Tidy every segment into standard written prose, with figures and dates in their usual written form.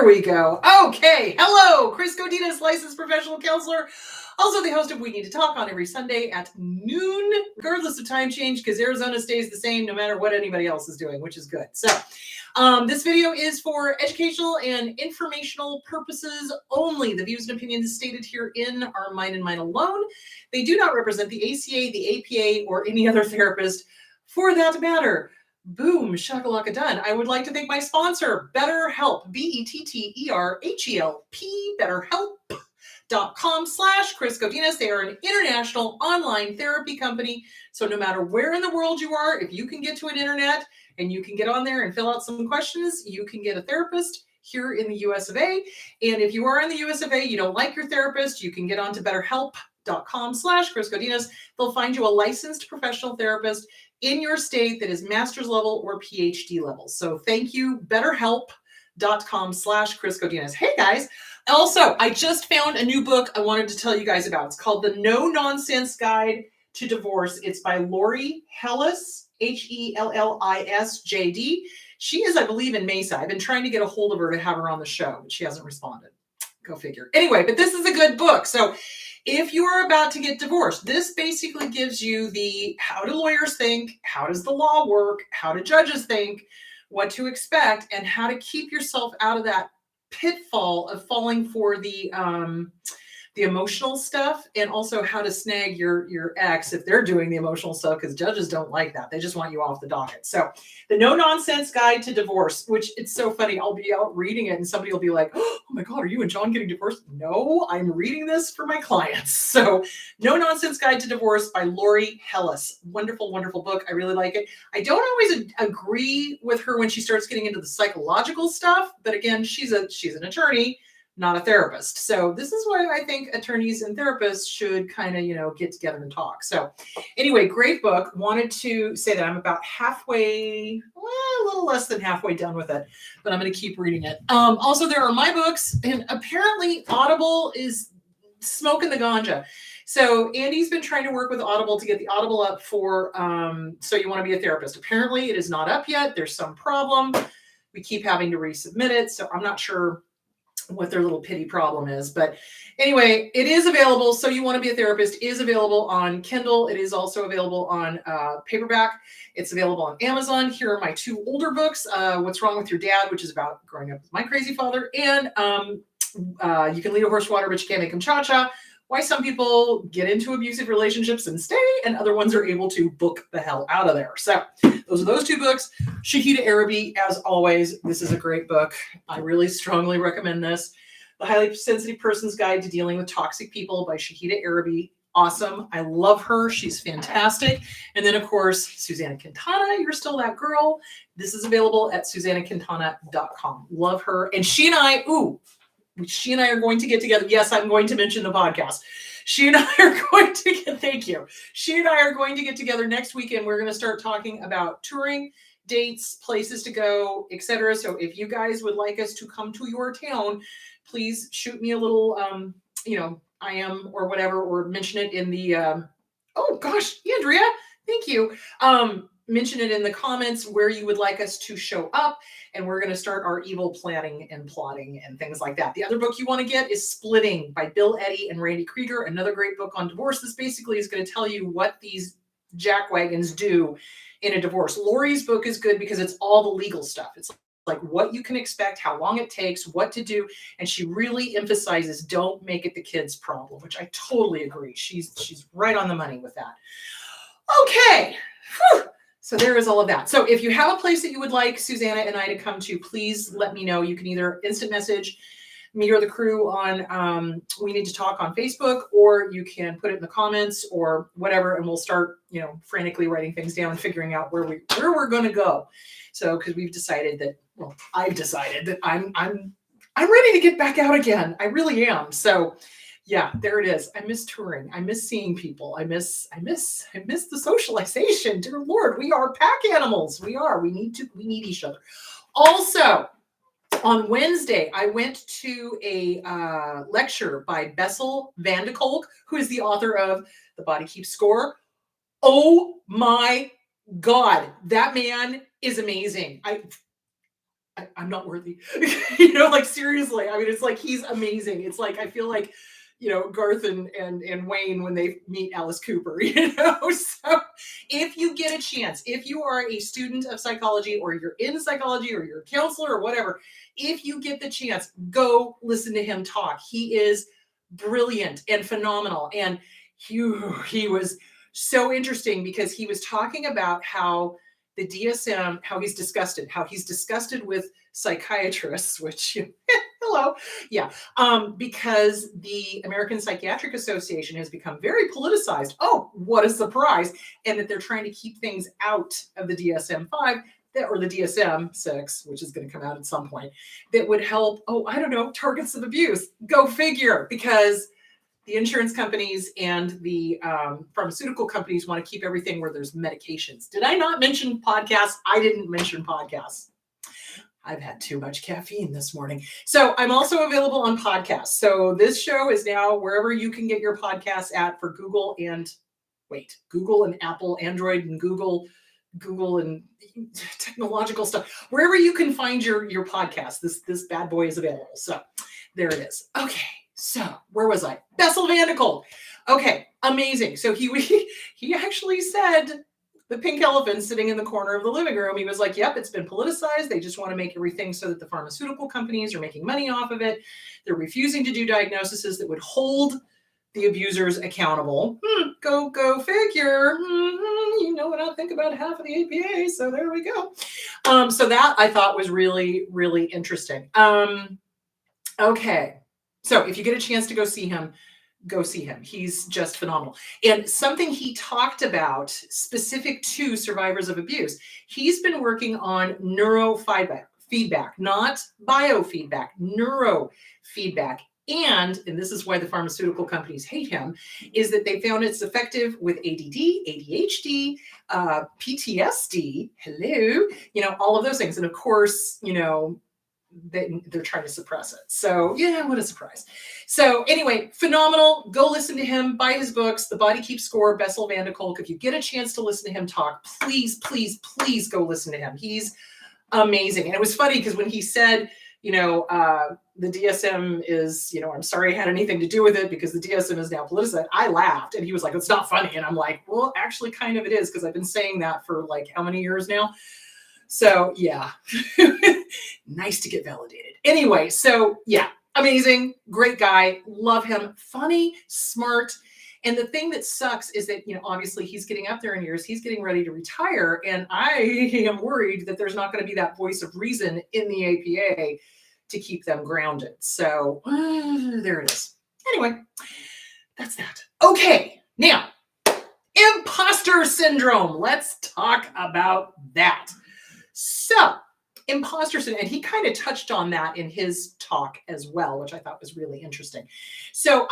we go. Okay. Hello, Chris Godinez, licensed professional counselor. Also the host of We Need to Talk on every Sunday at noon, regardless of time change, because Arizona stays the same no matter what anybody else is doing, which is good. So this video is for educational and informational purposes only. The views and opinions stated herein are mine and mine alone. They do not represent the ACA, the APA, or any other therapist for that matter. Boom, shakalaka done. I would like to thank my sponsor, BetterHelp, BetterHelp, BetterHelp.com/Chris Godinez. They are an international online therapy company. So no matter where in the world you are, if you can get to an internet and you can get on there and fill out some questions, you can get a therapist here in the US of A. And if you are in the US of A, you don't like your therapist, you can get onto BetterHelp.com/Chris Godinez. They'll find you a licensed professional therapist in your state that is master's level or PhD level. So thank you, BetterHelp.com/Chris Godinez. Hey guys. Also, I just found a new book I wanted to tell you guys about. It's called The No Nonsense Guide to Divorce. It's by Lori Hellis, HELLISJD. She is, I believe, in Mesa. I've been trying to get a hold of her to have her on the show, but she hasn't responded. Go figure. Anyway, but this is a good book. So if you are about to get divorced, this basically gives you the how do lawyers think, how does the law work, how do judges think, what to expect, and how to keep yourself out of that pitfall of falling for the emotional stuff, and also how to snag your ex if they're doing the emotional stuff, because judges don't like that. They just want you off the docket. So the No Nonsense Guide to Divorce, which it's so funny. I'll be out reading it and somebody will be like, oh my God, are you and John getting divorced? No, I'm reading this for my clients. So No Nonsense Guide to Divorce by Lori Hellis. Wonderful, wonderful book. I really like it. I don't always agree with her when she starts getting into the psychological stuff, but again, she's an attorney, not a therapist. So this is why I think attorneys and therapists should kind of, get together and talk. So anyway, great book. Wanted to say that I'm about halfway, a little less than halfway done with it, but I'm going to keep reading it. Also, there are my books, and apparently Audible is smoking the ganja. So Andy's been trying to work with Audible to get the Audible up for So You Want to Be a Therapist. Apparently it is not up yet. There's some problem. We keep having to resubmit it. So I'm not sure what their little pity problem is. But anyway, it is available. So You Want to Be a Therapist is available on Kindle. It is also available on paperback. It's available on Amazon. Here are my two older books, What's Wrong with Your Dad, which is about growing up with my crazy father, and You Can Lead a Horse to Water, but you can't make him cha-cha. Why some people get into abusive relationships and stay, and other ones are able to book the hell out of there. So those are those two books. Shahida Arabi, as always, this is a great book. I really strongly recommend this. The Highly Sensitive Person's Guide to Dealing with Toxic People by Shahida Arabi. Awesome. I love her. She's fantastic. And then, of course, Susanna Quintana, You're Still That Girl. This is available at SusannaQuintana.com. Love her. And she and I are going to get together. Yes, I'm going to mention the podcast. She and I are going to get, thank you. She and I are going to get together next weekend. We're going to start talking about touring, dates, places to go, etc. So if you guys would like us to come to your town, please shoot me a little, I am or whatever, or mention it in the, oh gosh, Andrea, thank you. Mention it in the comments where you would like us to show up, and we're going to start our evil planning and plotting and things like that. The other book you want to get is Splitting by Bill Eddy and Randy Krieger, another great book on divorce. This basically is going to tell you what these jackwagons do in a divorce. Lori's book is good because it's all the legal stuff. It's like what you can expect, how long it takes, what to do. And she really emphasizes don't make it the kid's problem, which I totally agree. She's right on the money with that. Okay. Whew. So there is all of that. So if you have a place that you would like Susanna and I to come to, please let me know. You can either instant message me or the crew on We Need to Talk on Facebook, or you can put it in the comments or whatever, and we'll start, frantically writing things down and figuring out where we're going to go. So because we've decided that, well, I've decided that I'm ready to get back out again. I really am. So yeah, there it is. I miss touring. I miss seeing people. I miss the socialization. Dear Lord, we are pack animals. We are. We need each other. Also, on Wednesday, I went to a lecture by Bessel van de Kolk, who is the author of The Body Keeps Score. Oh my God, that man is amazing. I'm not worthy. You know, like seriously. I mean, it's like he's amazing. It's like I feel like, you know, Garth and Wayne when they meet Alice Cooper, you know. So if you get a chance, if you are a student of psychology or you're in psychology or you're a counselor or whatever, if you get the chance, go listen to him talk. He is brilliant and phenomenal. And he was so interesting because he was talking about how the DSM, how he's disgusted with psychiatrists, which, hello, yeah, because the American Psychiatric Association has become very politicized. Oh, what a surprise. And that they're trying to keep things out of the DSM-5 or the DSM-6, which is going to come out at some point, that would help, I don't know, targets of abuse. Go figure, because the insurance companies and the pharmaceutical companies want to keep everything where there's medications. Did I not mention podcasts? I didn't mention podcasts. I've had too much caffeine this morning. So I'm also available on podcasts. So this show is now wherever you can get your podcasts at for Google and Apple, Android and Google and technological stuff. Wherever you can find your podcast, this bad boy is available. So there it is. Okay. So where was I? Bessel van der Kolk. Okay, amazing. So he actually said the pink elephant sitting in the corner of the living room. He was like, yep, it's been politicized. They just want to make everything so that the pharmaceutical companies are making money off of it. They're refusing to do diagnoses that would hold the abusers accountable. Go figure. You know what I think about half of the APA. So there we go. So that I thought was really, really interesting. Okay. So if you get a chance to go see him, go see him. He's just phenomenal. And something he talked about specific to survivors of abuse, he's been working on neurofeedback, not biofeedback, neurofeedback. And this is why the pharmaceutical companies hate him, is that they found it's effective with ADD, ADHD, PTSD, all of those things. And of course, they're trying to suppress it. So yeah, what a surprise. So anyway, phenomenal. Go listen to him, buy his books, The Body Keeps Score, Bessel van der Kolk. If you get a chance to listen to him talk, please, please, please go listen to him. He's amazing. And it was funny because when he said, the DSM is, I'm sorry I had anything to do with it because the DSM is now politicized, I laughed. And he was like, it's not funny. And I'm like, well, actually kind of it is, because I've been saying that for like how many years now? So yeah, nice to get validated. Anyway, so yeah, amazing, great guy, love him, funny, smart. And the thing that sucks is that, obviously he's getting up there in years, he's getting ready to retire. And I am worried that there's not going to be that voice of reason in the APA to keep them grounded. So there it is. Anyway, that's that. Okay, now, imposter syndrome. Let's talk about that. So, imposter syndrome, and he kind of touched on that in his talk as well, which I thought was really interesting. So,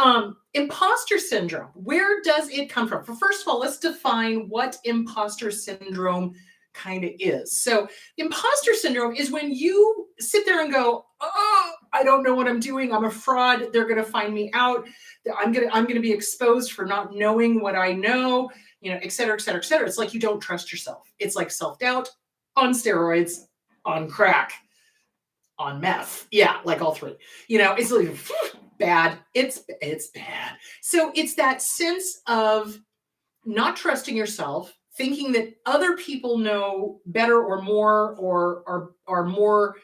imposter syndrome, where does it come from? First of all, let's define what imposter syndrome kind of is. So, imposter syndrome is when you sit there and go, oh, I don't know what I'm doing. I'm a fraud. They're going to find me out. I'm going to be exposed for not knowing what I know, et cetera, et cetera, et cetera. It's like you don't trust yourself. It's like self-doubt on steroids, on crack, on meth. Yeah, like all three. It's like bad. It's bad. So it's that sense of not trusting yourself, thinking that other people know better or more or are more,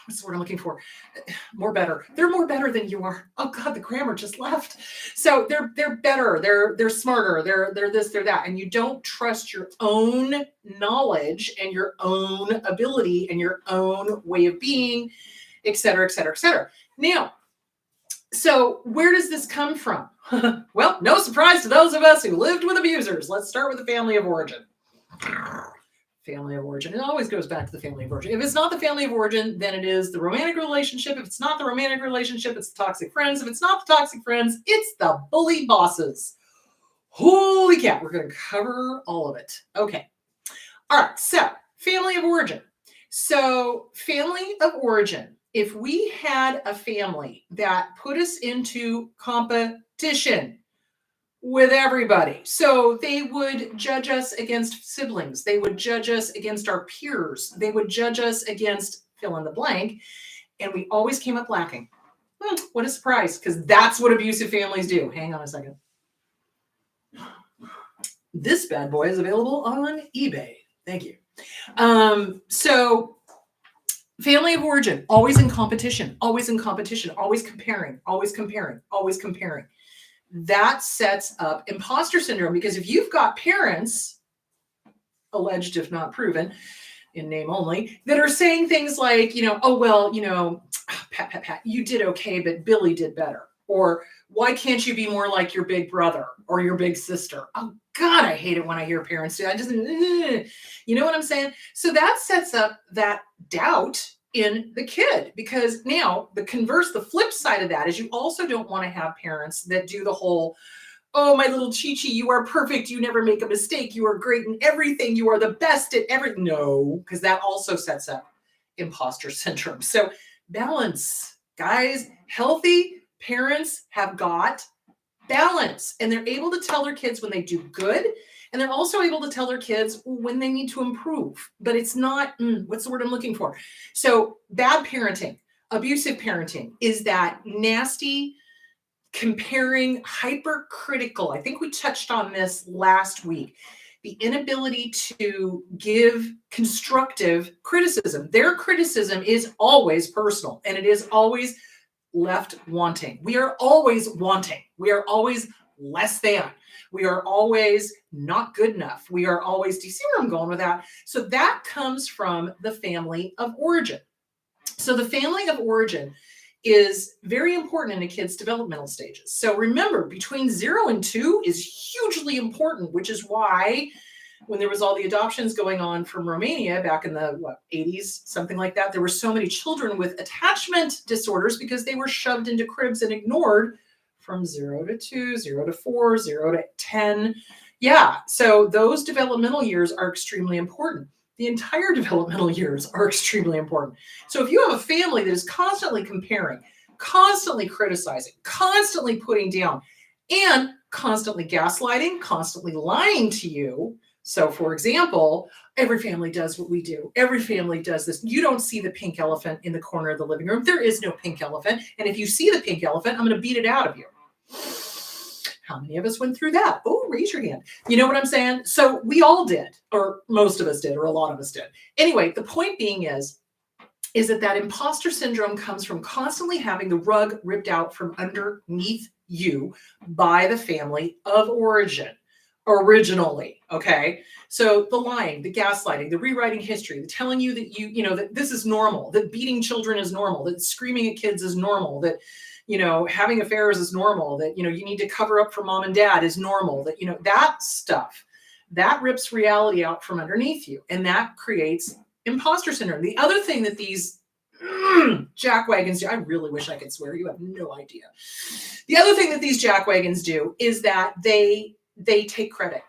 what's the word I'm looking for? More better. They're more better than you are. Oh God, the grammar just left. So they're better. They're smarter. They're this, they're that. And you don't trust your own knowledge and your own ability and your own way of being, et cetera, et cetera, et cetera. Now, so where does this come from? Well, no surprise to those of us who lived with abusers. Let's start with the family of origin. Family of origin. It always goes back to the family of origin. If it's not the family of origin, then it is the romantic relationship. If it's not the romantic relationship, it's the toxic friends. If it's not the toxic friends, it's the bully bosses. Holy cow, we're going to cover all of it. Okay. All right. So family of origin. So family of origin. If we had a family that put us into competition, with everybody. So they would judge us against siblings. They would judge us against our peers. They would judge us against fill in the blank. And we always came up lacking. What a surprise, because that's what abusive families do. Hang on a second. This bad boy is available on eBay. Thank you. So family of origin, always in competition, always in competition, always comparing, always comparing, always comparing. That sets up imposter syndrome, because if you've got parents, alleged if not proven, in name only, that are saying things like, oh, well, Pat, you did okay, but Billy did better. Or why can't you be more like your big brother or your big sister? Oh, God, I hate it when I hear parents do that. I just, you know what I'm saying? So that sets up that doubt in the kid, because now the flip side of that is you also don't want to have parents that do the whole, oh, my little Chi-Chi, you are perfect. You never make a mistake. You are great in everything. You are the best at everything. No, because that also sets up imposter syndrome. So balance, guys. Healthy parents have got balance, and they're able to tell their kids when they do good, and they're also able to tell their kids when they need to improve. But it's not, what's the word I'm looking for? So bad parenting, abusive parenting is that nasty, comparing, hypercritical. I think we touched on this last week. The inability to give constructive criticism. Their criticism is always personal, and it is always left wanting. We are always wanting. We are always less than. We are always not good enough. We are always, do you see where I'm going with that? So that comes from the family of origin. So the family of origin is very important in a kid's developmental stages. So remember, between 0 and 2 is hugely important, which is why when there was all the adoptions going on from Romania back in the 80s, something like that, there were so many children with attachment disorders because they were shoved into cribs and ignored from 0 to 2, 0 to 4, 0 to 10. Yeah, so those developmental years are extremely important. The entire developmental years are extremely important. So if you have a family that is constantly comparing, constantly criticizing, constantly putting down, and constantly gaslighting, constantly lying to you. So for example, every family does what we do. Every family does this. You don't see the pink elephant in the corner of the living room. There is no pink elephant. And if you see the pink elephant, I'm going to beat it out of you. How many of us went through that? Oh, raise your hand. You know what I'm saying? So we all did, or most of us did, or a lot of us did. Anyway, the point being is that imposter syndrome comes from constantly having the rug ripped out from underneath you by the family of origin originally. Okay. So the lying, the gaslighting, the rewriting history, the telling you that that this is normal, that beating children is normal, that screaming at kids is normal, that having affairs is normal, that, you need to cover up for mom and dad is normal, that, that stuff, that rips reality out from underneath you. And that creates imposter syndrome. The other thing that these jackwagons do, I really wish I could swear, you have no idea. The other thing that these jackwagons do is that they take credit.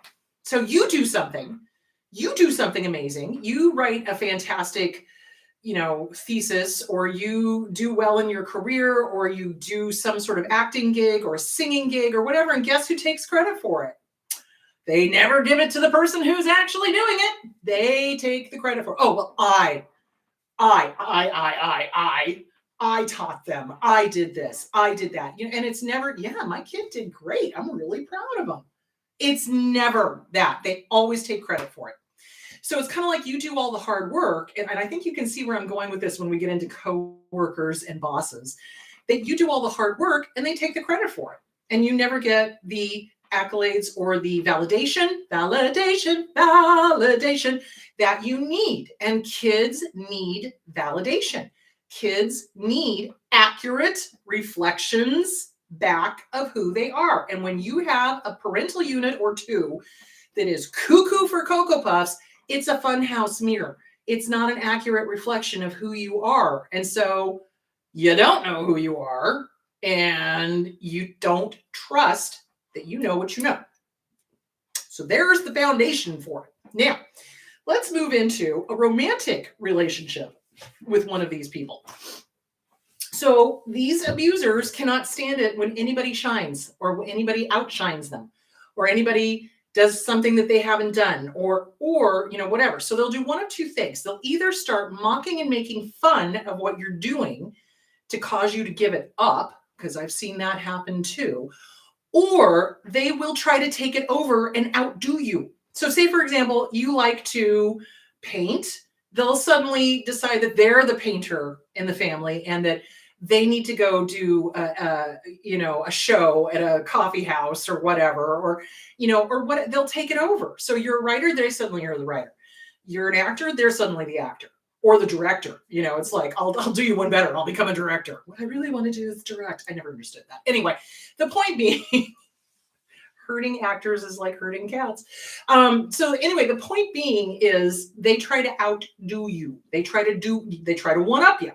So you do something amazing. You write a fantastic thesis, or you do well in your career, or you do some sort of acting gig or a singing gig or whatever. And guess who takes credit for it? They never give it to the person who's actually doing it. They take the credit for it. Oh, well, I taught them. I did this. I did that. And it's never, my kid did great. I'm really proud of them. It's never that. They always take credit for it. So it's kind of like you do all the hard work. And I think you can see where I'm going with this when we get into coworkers and bosses, that you do all the hard work and they take the credit for it. And you never get the accolades or the validation that you need. And kids need validation. Kids need accurate reflections back of who they are. And when you have a parental unit or two that is cuckoo for Cocoa Puffs, it's a funhouse mirror. It's not an accurate reflection of who you are. And so you don't know who you are, and you don't trust that you know what you know. So there's the foundation for it. Now, let's move into a romantic relationship with one of these people. So these abusers cannot stand it when anybody shines or when anybody outshines them. or anybody does something that they haven't done, or whatever. So they'll do one of two things. They'll either start mocking and making fun of what you're doing to cause you to give it up, because I've seen that happen too, or they will try to take it over and outdo you. So say, for example, you like to paint. They'll suddenly decide that they're the painter in the family and that they need to go do a show at a coffee house or whatever, or what, they'll take it over. So you're a writer, they suddenly are the writer. You're an actor, they're suddenly the actor or the director. It's like, I'll do you one better. I'll become a director. What I really want to do is direct. I never understood that. Anyway, the point being, hurting actors is like hurting cats. So anyway, the point being is they try to outdo you. They try to one up you.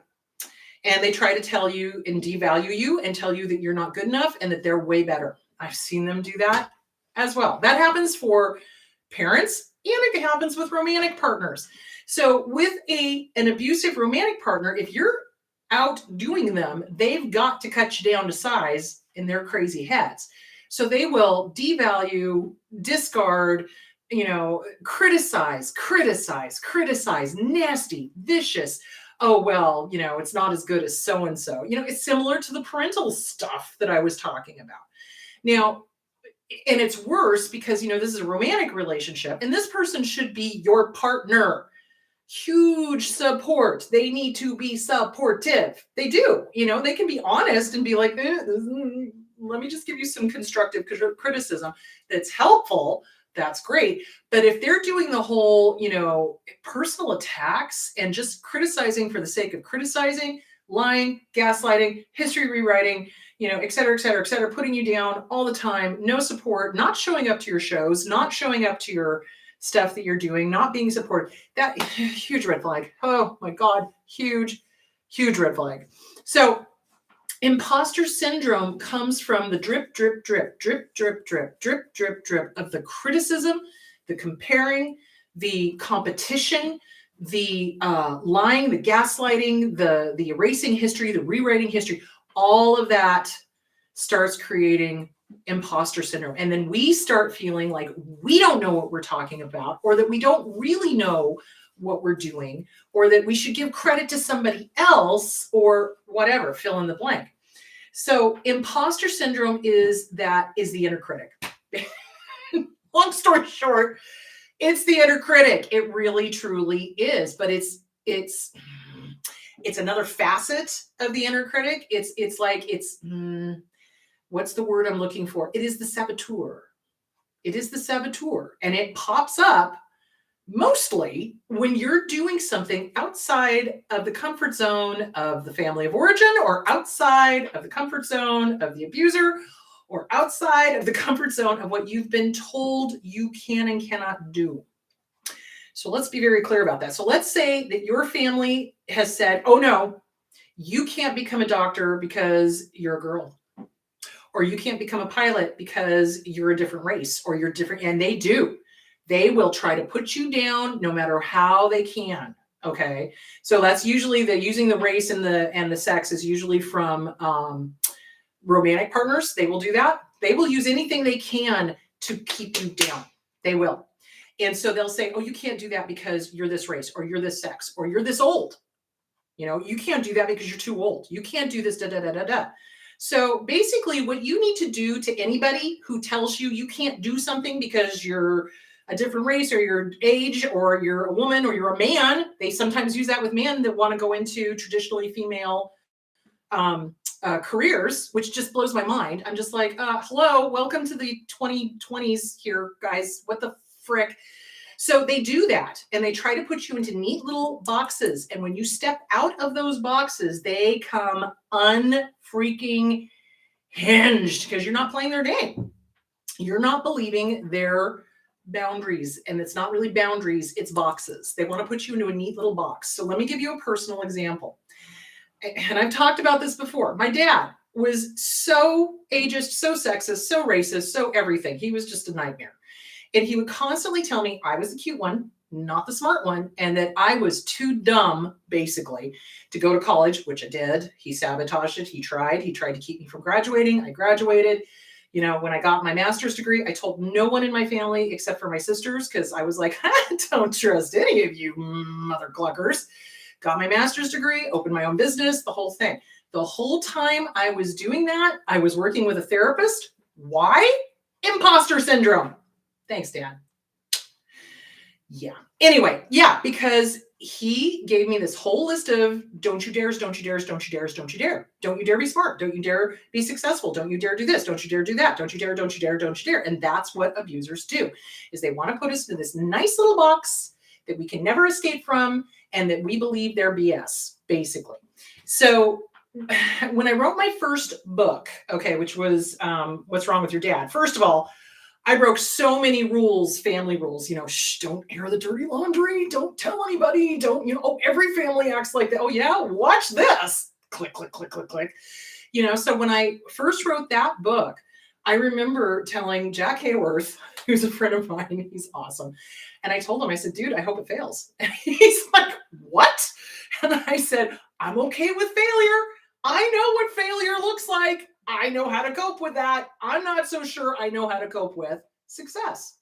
And they try to tell you and devalue you and tell you that you're not good enough and that they're way better. I've seen them do that as well. That happens for parents, and it happens with romantic partners. So with an abusive romantic partner, if you're outdoing them, they've got to cut you down to size in their crazy heads. So they will devalue, discard, criticize, nasty, vicious. Oh, well, it's not as good as so-and-so. It's similar to the parental stuff that I was talking about. Now, and it's worse because, this is a romantic relationship and this person should be your partner. Huge support. They need to be supportive. They do. They can be honest and be like, let me just give you some constructive criticism that's helpful. That's great. But if they're doing the whole, personal attacks and just criticizing for the sake of criticizing, lying, gaslighting, history rewriting, et cetera, et cetera, et cetera, putting you down all the time, no support, not showing up to your shows, not showing up to your stuff that you're doing, not being supported, that huge red flag. Oh my God, huge, huge red flag. So imposter syndrome comes from the drip, drip, drip, drip, drip, drip, drip, drip, drip of the criticism, the comparing, the competition, the lying, the gaslighting, the erasing history, the rewriting history. All of that starts creating imposter syndrome. And then we start feeling like we don't know what we're talking about, or that we don't really know what we're doing, or that we should give credit to somebody else, or whatever, fill in the blank. So imposter syndrome is the inner critic. Long story short, it's the inner critic. It really, truly is. But it's another facet of the inner critic. What's the word I'm looking for? It is the saboteur. It is the saboteur. And it pops up mostly when you're doing something outside of the comfort zone of the family of origin, or outside of the comfort zone of the abuser, or outside of the comfort zone of what you've been told you can and cannot do. So let's be very clear about that. So let's say that your family has said, oh no, you can't become a doctor because you're a girl. Or you can't become a pilot because you're a different race, or you're different. And they do. They will try to put you down no matter how they can. Okay. So that's usually using the race and the sex is usually from romantic partners. They will do that. They will use anything they can to keep you down. They will. And so they'll say, oh, you can't do that because you're this race, or you're this sex, or you're this old. You can't do that because you're too old. You can't do this, da, da, da, da, da. So basically what you need to do to anybody who tells you you can't do something because you're a different race, or your age, or you're a woman, or you're a man. They sometimes use that with men that want to go into traditionally female careers, which just blows my mind. I'm just like, hello, welcome to the 2020s here, guys. What the frick? So they do that, and they try to put you into neat little boxes. And when you step out of those boxes, they come unfreaking hinged, because you're not playing their game. You're not believing their boundaries, and it's not really boundaries, it's boxes. They want to put you into a neat little box. So let me give you a personal example. And I've talked about this before. My dad was so ageist, so sexist, so racist, so everything. He was just a nightmare. And he would constantly tell me I was the cute one, not the smart one, and that I was too dumb, basically, to go to college, which I did. He sabotaged it. He tried to keep me from graduating. I graduated. You know, when I got my master's degree, I told no one in my family except for my sisters because I was like, I don't trust any of you mother cluckers. Got my master's degree, opened my own business, the whole thing. The whole time I was doing that, I was working with a therapist. Why? Imposter syndrome. Thanks, Dan. Yeah. Anyway, yeah, because he gave me this whole list of don't you dares, don't you dares, don't you dares, don't you dare. Don't you dare be smart. Don't you dare be successful. Don't you dare do this. Don't you dare do that. Don't you dare, don't you dare, don't you dare. And that's what abusers do, is they want to put us into this nice little box that we can never escape from and that we believe they're BS, basically. So when I wrote my first book, okay, which was What's Wrong with Your Dad? First of all, I broke so many rules, family rules, you know, don't air the dirty laundry. Don't tell anybody. Don't, you know, oh, every family acts like that. Oh yeah, watch this. Click, click, click, click, click. You know, so when I first wrote that book, I remember telling Jack Hayworth, who's a friend of mine, he's awesome. And I told him, I said, dude, I hope it fails. And he's like, what? And I said, I'm okay with failure. I know what failure looks like. I know how to cope with that. I'm not so sure I know how to cope with success.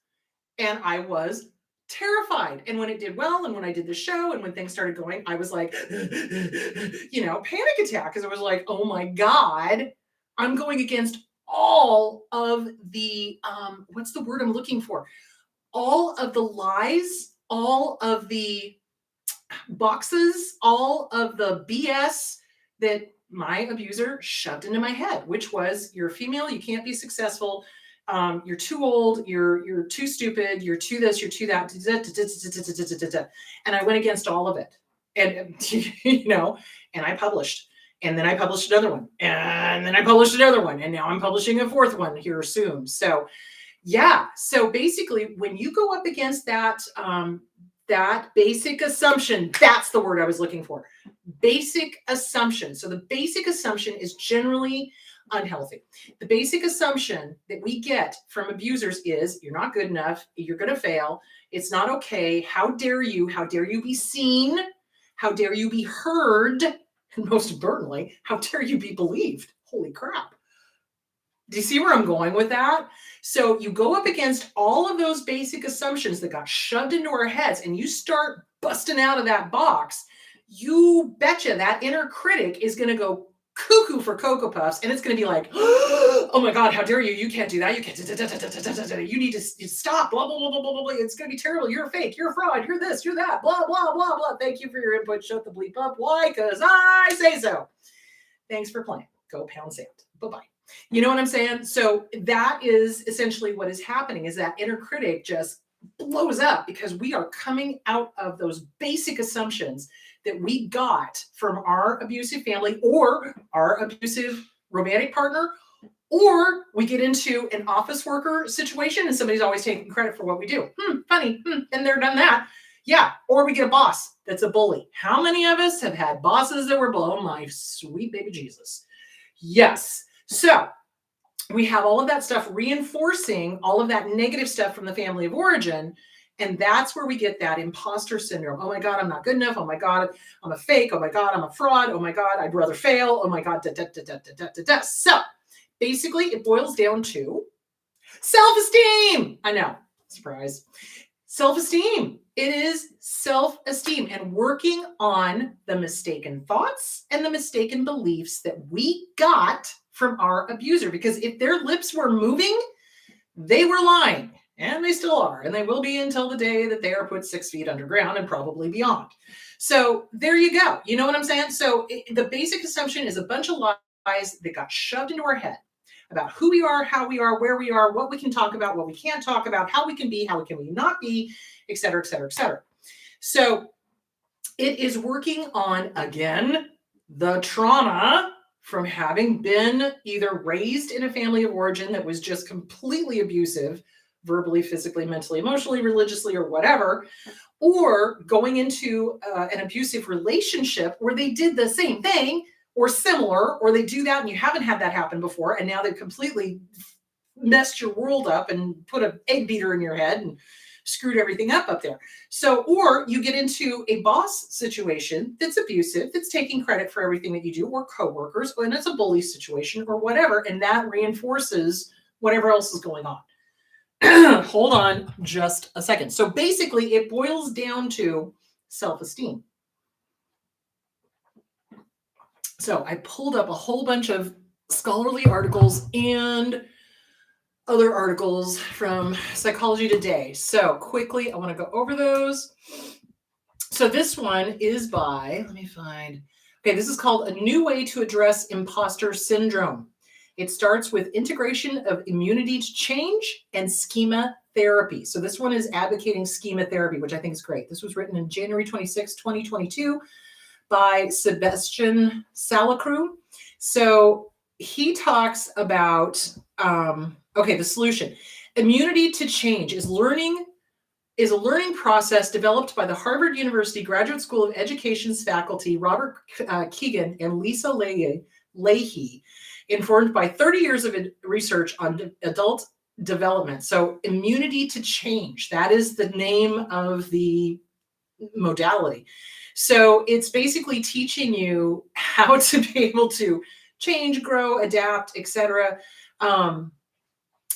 And I was terrified. And when it did well, and when I did the show, and when things started going, I was like, you know, panic attack. Because I was like, oh my God, I'm going against all of the, what's the word I'm looking for? All of the lies, all of the boxes, all of the BS that my abuser shoved into my head, which was, you're a female, you can't be successful, you're too old, you're too stupid, you're too this, you're too that, and I went against all of it. And you know, and I published, and then I published another one, and then I published another one, and now I'm publishing a fourth one here soon. So yeah, so basically when you go up against that that basic assumption, that's the word I was looking for. Basic assumption. So the basic assumption is generally unhealthy. The basic assumption that we get from abusers is you're not good enough, you're going to fail, it's not okay, how dare you be seen, how dare you be heard, and most importantly, how dare you be believed. Holy crap. Do you see where I'm going with that? So you go up against all of those basic assumptions that got shoved into our heads and you start busting out of that box, you betcha that inner critic is going to go cuckoo for Cocoa Puffs, and it's going to be like, oh my God, how dare you? You can't do that. You can't. You need to stop. Blah, blah, blah, blah, blah, blah. It's going to be terrible. You're a fake. You're a fraud. You're this. You're that. Blah, blah, blah, blah. Thank you for your input. Shut the bleep up. Why? Because I say so. Thanks for playing. Go pound sand. Bye-bye. You know what I'm saying? So that is essentially what is happening, is that inner critic just blows up because we are coming out of those basic assumptions that we got from our abusive family or our abusive romantic partner, or we get into an office worker situation and somebody's always taking credit for what we do. Funny. And they're done that. Yeah. Or we get a boss that's a bully. How many of us have had bosses that were below? My sweet baby Jesus. Yes. So we have all of that stuff reinforcing all of that negative stuff from the family of origin. And that's where we get that imposter syndrome. Oh my God, I'm not good enough. Oh my God, I'm a fake. Oh my God, I'm a fraud. Oh my God, I'd rather fail. Oh my God, So basically it boils down to self-esteem. I know, surprise. Self-esteem. It is self-esteem and working on the mistaken thoughts and the mistaken beliefs that we got from our abuser. Because if their lips were moving, they were lying. And they still are. And they will be until the day that they are put 6 feet underground and probably beyond. So there you go. You know what I'm saying? So the basic assumption is a bunch of lies that got shoved into our head about who we are, how we are, where we are, what we can talk about, what we can't talk about, how we can be, how can we not be, et cetera, et cetera, et cetera. So it is working on, again, the trauma from having been either raised in a family of origin that was just completely abusive, verbally, physically, mentally, emotionally, religiously, or whatever, or going into an abusive relationship where they did the same thing or similar, or they do that and you haven't had that happen before, and now they've completely messed your world up and put an egg beater in your head and screwed everything up there. So, or you get into a boss situation that's abusive, that's taking credit for everything that you do, or coworkers, and it's a bully situation or whatever, and that reinforces whatever else is going on. Hold on just a second. So basically, it boils down to self-esteem. So I pulled up a whole bunch of scholarly articles and other articles from Psychology Today. So quickly, I want to go over those. So this one is by, let me find, okay, this is called A New Way to Address Imposter Syndrome. It starts with integration of immunity to change and schema therapy. So this one is advocating schema therapy, which I think is great. This was written in January 26, 2022 by Sebastian Salacru. So he talks about, the solution. Immunity to change is a learning process developed by the Harvard University Graduate School of Education's faculty, Robert Keegan and Lisa Leahy, informed by 30 years of research on adult development. So immunity to change, that is the name of the modality. So it's basically teaching you how to be able to change, grow, adapt, etc.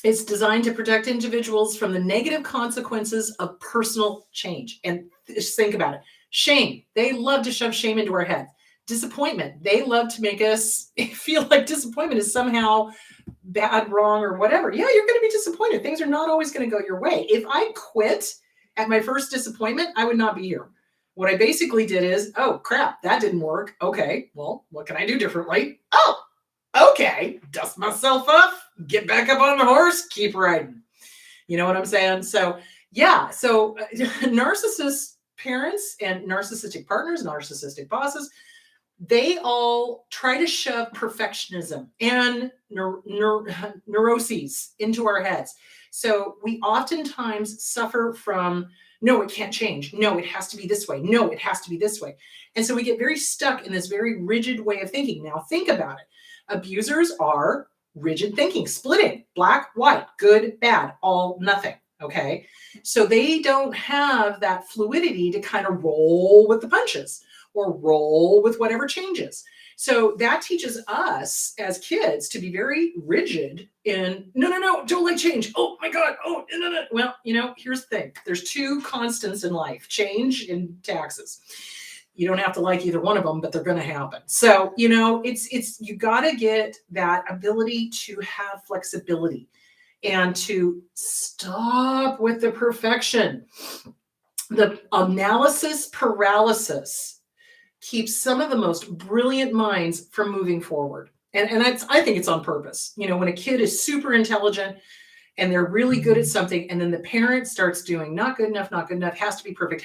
It's designed to protect individuals from the negative consequences of personal change. And just think about it. Shame. They love to shove shame into our heads. Disappointment. They love to make us feel like disappointment is somehow bad, wrong, or whatever. Yeah, you're going to be disappointed. Things are not always going to go your way. If I quit at my first disappointment, I would not be here. What I basically did is, oh, crap, that didn't work. Okay, well, what can I do differently? Oh, okay, dust myself off, get back up on the horse, keep riding. You know what I'm saying? So, yeah, so narcissist parents and narcissistic partners, narcissistic bosses, they all try to shove perfectionism and neuroses into our heads. So we oftentimes suffer from, no, it can't change. No, it has to be this way. No, it has to be this way. And so we get very stuck in this very rigid way of thinking. Now think about it. Abusers are rigid thinking, splitting, black, white, good, bad, all, nothing. Okay. So they don't have that fluidity to kind of roll with the punches or roll with whatever changes. So that teaches us as kids to be very rigid in, no, don't like change. Oh my God. Oh, no. Well, here's the thing. There's two constants in life, change and taxes. You don't have to like either one of them, but they're going to happen. So, it's you got to get that ability to have flexibility and to stop with the perfection. The analysis paralysis keeps some of the most brilliant minds from moving forward. And I think it's on purpose. When a kid is super intelligent and they're really good at something, and then the parent starts doing not good enough, has to be perfect,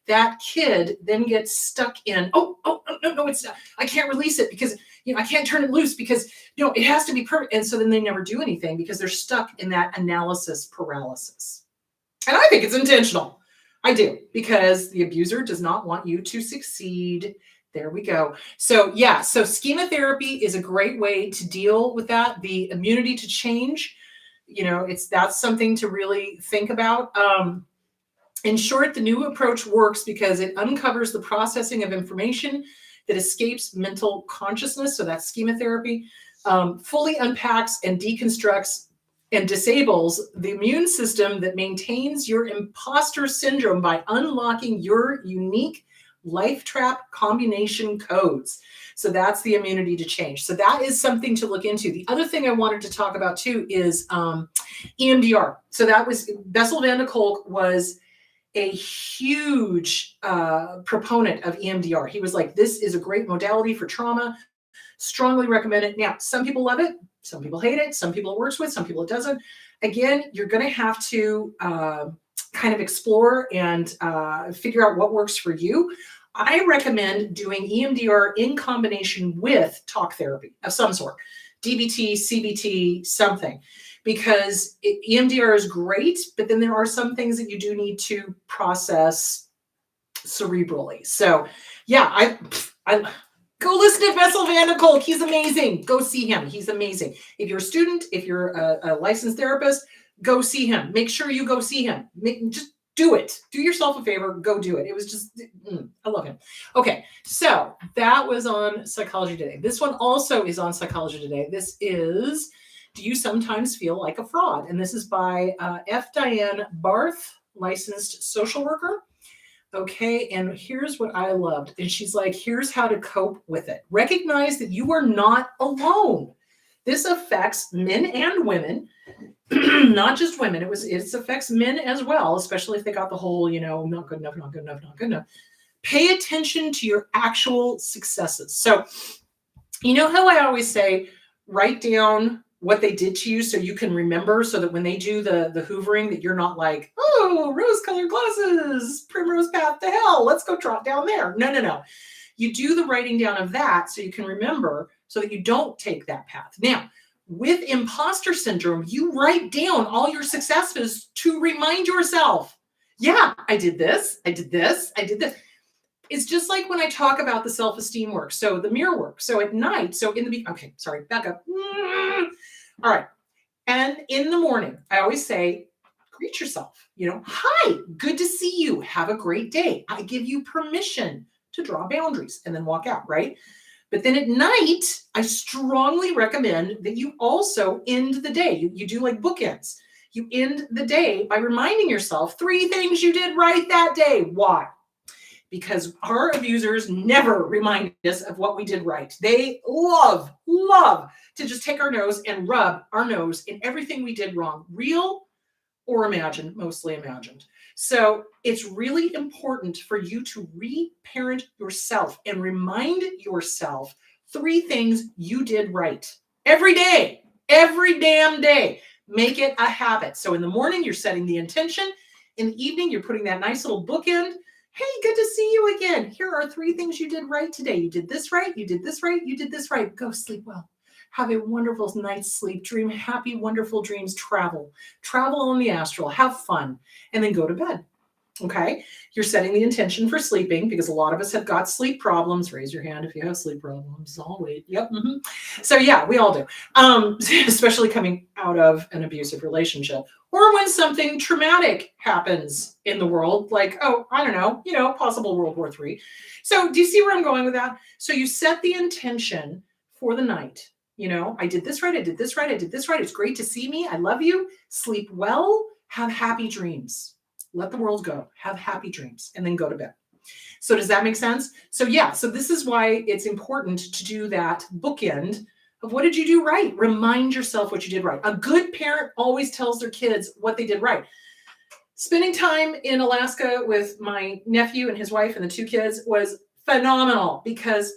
that kid then gets stuck in, no, it's not. I can't release it because, I can't turn it loose because, it has to be perfect. And so then they never do anything because they're stuck in that analysis paralysis. And I think it's intentional. I do, because the abuser does not want you to succeed. There we go. So yeah, so schema therapy is a great way to deal with that. The immunity to change, that's something to really think about. In short, the new approach works because it uncovers the processing of information that escapes mental consciousness. So that's schema therapy, fully unpacks and deconstructs and disables the immune system that maintains your imposter syndrome by unlocking your unique life trap combination codes. So that's the immunity to change. So that is something to look into. The other thing I wanted to talk about too is EMDR. So that was Bessel van der Kolk was a huge proponent of EMDR. He was like, this is a great modality for trauma. Strongly recommend it. Now, some people love it. Some people hate it. Some people it works with. Some people it doesn't. Again, you're going to have to kind of explore and figure out what works for you. I recommend doing EMDR in combination with talk therapy of some sort, DBT, CBT, something, because EMDR is great, but then there are some things that you do need to process cerebrally. So yeah, I go listen to Bessel van der Kolk. He's amazing. Go see him. He's amazing. If you're a student, if you're a licensed therapist, go see him. Make sure you go see him. Just do it. Do yourself a favor. Go do it. It was just, I love him. Okay, so that was on Psychology Today. This one also is on Psychology Today. This is Do you sometimes feel like a fraud? And this is by F. Diane Barth, licensed social worker. Okay, and here's what I loved. And she's like, here's how to cope with it. Recognize that you are not alone. This affects men and women, not just women. It affects men as well, especially if they got the whole, not good enough, not good enough, not good enough. Pay attention to your actual successes. So, you know how I always say, write down what they did to you so you can remember, so that when they do the hoovering, that you're not like, oh, rose-colored glasses, primrose path to hell, let's go trot down there. No. You do the writing down of that so you can remember, so that you don't take that path. Now, with imposter syndrome, you write down all your successes to remind yourself, yeah, I did this, I did this, I did this. It's just like when I talk about the self-esteem work. So the mirror work. So at night, back up. All right. And in the morning, I always say, greet yourself, hi, good to see you. Have a great day. I give you permission to draw boundaries, and then walk out, right? But then at night, I strongly recommend that you also end the day. You do like bookends. You end the day by reminding yourself 3 things you did right that day. Why? Because our abusers never remind us of what we did right. They love to just take our nose and rub our nose in everything we did wrong, real or imagined, mostly imagined. So it's really important for you to reparent yourself and remind yourself 3 things you did right every day, every damn day. Make it a habit. So in the morning, you're setting the intention. In the evening, you're putting that nice little bookend. Hey, good to see you again. Here are 3 things you did right today. You did this right. You did this right. You did this right. Go sleep well. Have a wonderful night's sleep. Dream happy, wonderful dreams. Travel on the astral. Have fun. And then go to bed. Okay? You're setting the intention for sleeping, because a lot of us have got sleep problems. Raise your hand if you have sleep problems. I'll wait. Yep. Mm-hmm. So yeah, we all do. Especially coming out of an abusive relationship, or when something traumatic happens in the world, like, oh, I don't know, possible World War III. So do you see where I'm going with that? So you set the intention for the night. I did this right. I did this right. I did this right. It's great to see me. I love you. Sleep well. Have happy dreams. Let the world go. Have happy dreams, and then go to bed. So does that make sense? So yeah, so this is why it's important to do that bookend of what did you do right? Remind yourself what you did right. A good parent always tells their kids what they did right. Spending time in Alaska with my nephew and his wife and the 2 kids was phenomenal, because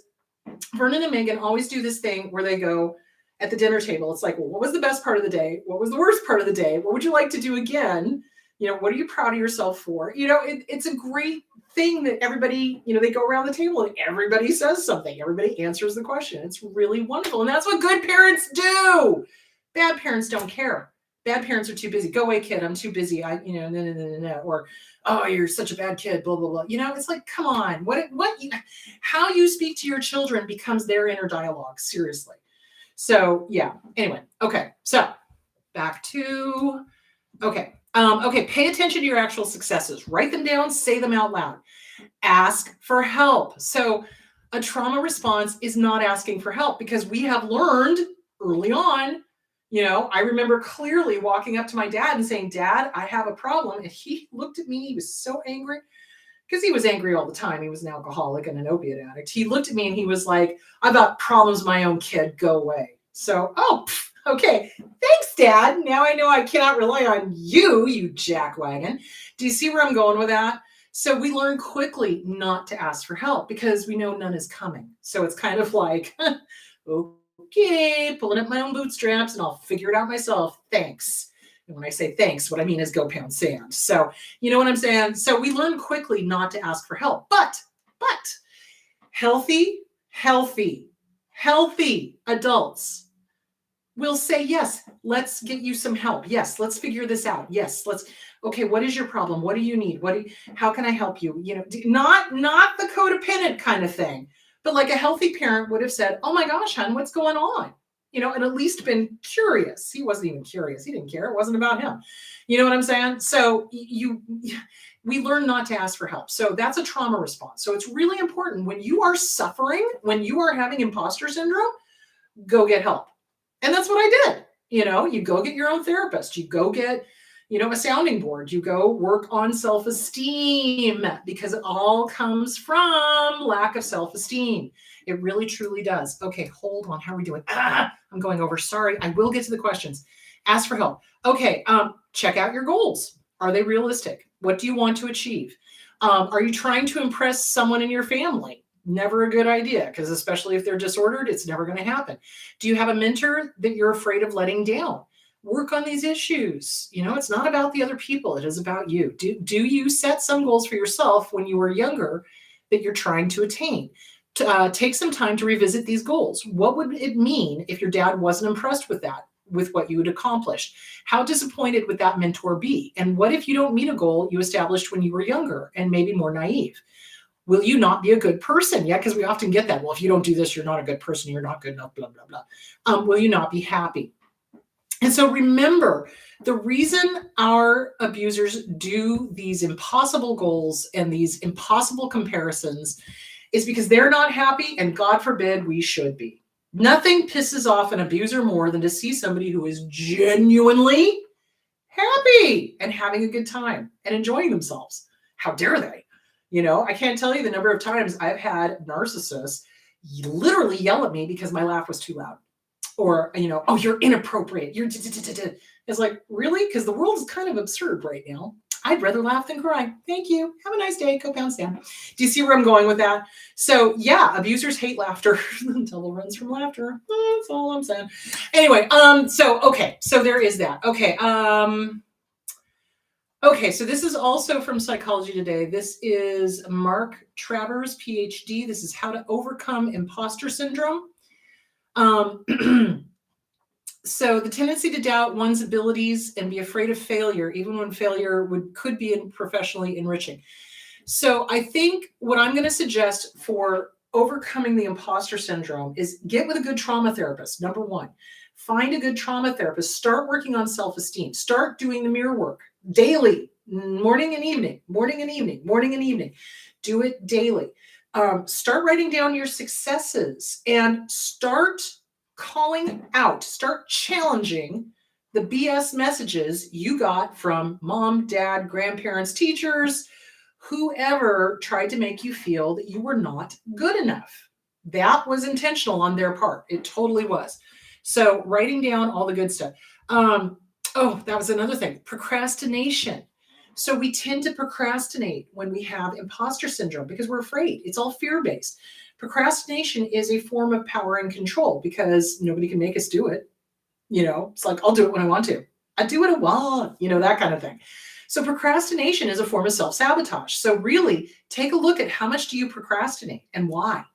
Vernon and Megan always do this thing where they go at the dinner table. It's like, well, what was the best part of the day? What was the worst part of the day? What would you like to do again? What are you proud of yourself for? It's a great thing that everybody, they go around the table and everybody says something. Everybody answers the question. It's really wonderful. And that's what good parents do. Bad parents don't care. Bad parents are too busy. Go away, kid. I'm too busy. No. Or, oh, you're such a bad kid, blah, blah, blah. It's like, come on. How you speak to your children becomes their inner dialogue. Seriously. So yeah. Anyway. Okay. So back to, okay. Pay attention to your actual successes. Write them down, say them out loud. Ask for help. So a trauma response is not asking for help, because we have learned early on, I remember clearly walking up to my dad and saying, Dad, I have a problem. And he looked at me. He was so angry, because he was angry all the time. He was an alcoholic and an opiate addict. He looked at me and he was like, I've got problems, my own kid, go away. So, okay, thanks, Dad. Now I know I cannot rely on you, you jackwagon. Do you see where I'm going with that? So we learn quickly not to ask for help, because we know none is coming. So it's kind of like, okay, pulling up my own bootstraps and I'll figure it out myself. Thanks. And when I say thanks, what I mean is go pound sand. So you know what I'm saying? So we learn quickly not to ask for help. But healthy adults will say, yes, let's get you some help. Yes, let's figure this out. Yes, okay, what is your problem? What do you need? How can I help you? Not the codependent kind of thing, but like a healthy parent would have said, oh my gosh, hon, what's going on? And at least been curious. He wasn't even curious. He didn't care. It wasn't about him. You know what I'm saying? So we learn not to ask for help. So that's a trauma response. So it's really important when you are suffering, when you are having imposter syndrome, go get help. And that's what I did. You go get your own therapist. You go get, a sounding board. You go work on self-esteem, because it all comes from lack of self-esteem. It really, truly does. Okay, hold on. How are we doing? I'm going over. Sorry. I will get to the questions. Ask for help. Okay, check out your goals. Are they realistic? What do you want to achieve? Are you trying to impress someone in your family? Never a good idea, because especially if they're disordered, it's never going to happen. Do you have a mentor that you're afraid of letting down? Work on these issues. It's not about the other people. It is about you. Do you set some goals for yourself when you were younger that you're trying to attain? Take some time to revisit these goals. What would it mean if your dad wasn't impressed with what you had accomplished? How disappointed would that mentor be? And what if you don't meet a goal you established when you were younger and maybe more naive? Will you not be a good person? Yeah, because we often get that. Well, if you don't do this, you're not a good person. You're not good enough, blah, blah, blah. Will you not be happy? And so remember, the reason our abusers do these impossible goals and these impossible comparisons is because they're not happy, and God forbid we should be. Nothing pisses off an abuser more than to see somebody who is genuinely happy and having a good time and enjoying themselves. How dare they? I can't tell you the number of times I've had narcissists literally yell at me because my laugh was too loud. Or, oh, you're inappropriate. It's like, really? Because the world is kind of absurd right now. I'd rather laugh than cry. Thank you. Have a nice day. Go pound sand. Do you see where I'm going with that? So yeah, abusers hate laughter until it runs from laughter. That's all I'm saying. Anyway, so there is that. Okay, so this is also from Psychology Today. This is Mark Travers, PhD. This is How to Overcome Imposter Syndrome. So the tendency to doubt one's abilities and be afraid of failure, even when failure could be professionally enriching. So I think what I'm going to suggest for overcoming the imposter syndrome is get with a good trauma therapist. Number one, find a good trauma therapist. Start working on self-esteem. Start doing the mirror work daily, morning and evening, morning and evening, morning and evening. Do it daily. Start writing down your successes and start calling out, start challenging the BS messages you got from mom, dad, grandparents, teachers, whoever tried to make you feel that you were not good enough. That was intentional on their part. It totally was. So writing down all the good stuff. That was another thing, procrastination. So we tend to procrastinate when we have imposter syndrome because we're afraid. It's all fear-based. Procrastination is a form of power and control because nobody can make us do it. It's like, I'll do it when I want to. I do what I want, that kind of thing. So procrastination is a form of self-sabotage. So really take a look at how much do you procrastinate and why?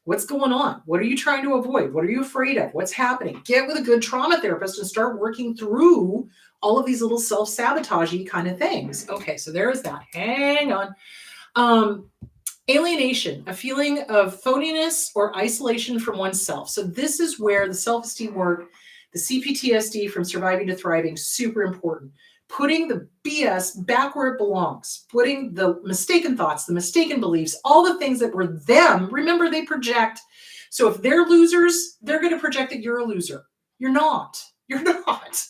What's going on? What are you trying to avoid? What are you afraid of? What's happening? Get with a good trauma therapist and start working through all of these little self-sabotage-y kind of things. Okay, so there is that. Hang on. Alienation, a feeling of phoniness or isolation from oneself. So this is where the self-esteem work, the CPTSD from surviving to thriving, super important. Putting the BS back where it belongs, putting the mistaken thoughts, the mistaken beliefs, all the things that were them. Remember, they project. So if they're losers, they're going to project that you're a loser. You're not. You're not.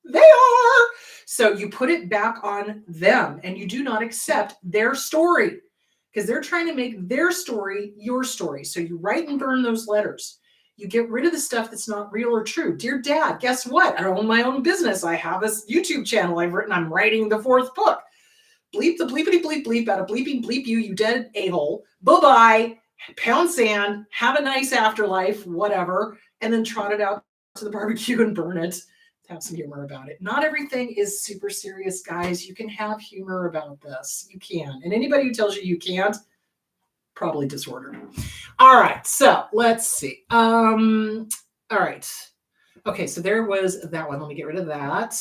They are. So you put it back on them and you do not accept their story because they're trying to make their story your story. So you write and burn those letters. You get rid of the stuff that's not real or true. Dear Dad, guess what? I own my own business. I have this YouTube channel I've written. I'm writing the 4th book. Bleep the bleepity bleep bleep out of bleeping bleep you dead a-hole. Bye-bye. Pound sand. Have a nice afterlife, whatever. And then trot it out to the barbecue and burn it. Have some humor about it. Not everything is super serious, guys. You can have humor about this. You can. And anybody who tells you you can't, probably disordered. All right, so let's see. All right. Okay, so there was that one. Let me get rid of that.